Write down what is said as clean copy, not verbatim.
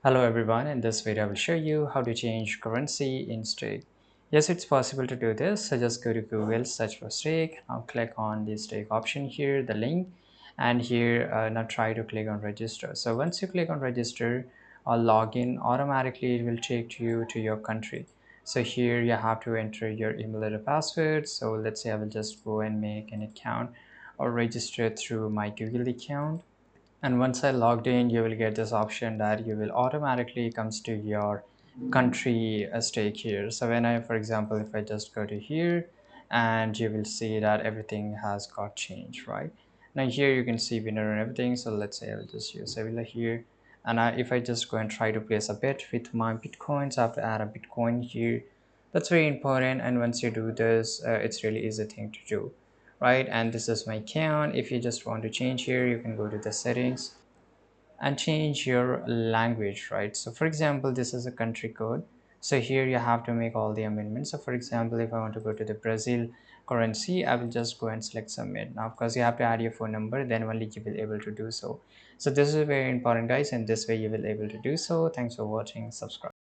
Hello everyone, in this video I will show you how to change currency in Stake. Yes, it's possible to do this. So just go to Google, search for Stake. Now click on the Stake option here, the link, and here now try to click on register. So once you click on register or login, automatically it will take you to your country. So here you have to enter your email and password. So let's say I will just go and make an account or register through my Google account, and once I logged in, you will get this option that you will automatically comes to your country stake here. So when I, for example, if I just go to here, and you will see that everything has got changed, right? Now here you can see winner and everything. So let's say I'll just use Sevilla here. And if I just go and try to place a bet with my Bitcoins, I have to add a Bitcoin here. That's very important. And once you do this, it's really easy thing to do, right? And this is my account. If you just want to change here, you can go to the settings and change your language, right? So for example, this is a country code. So here you have to make all the amendments. So for example, if I want to go to the Brazil currency, I will just go and select submit. Now of course you have to add your phone number, then only you will able to do so. So this is very important guys, and this way you will able to do so. Thanks for watching. Subscribe.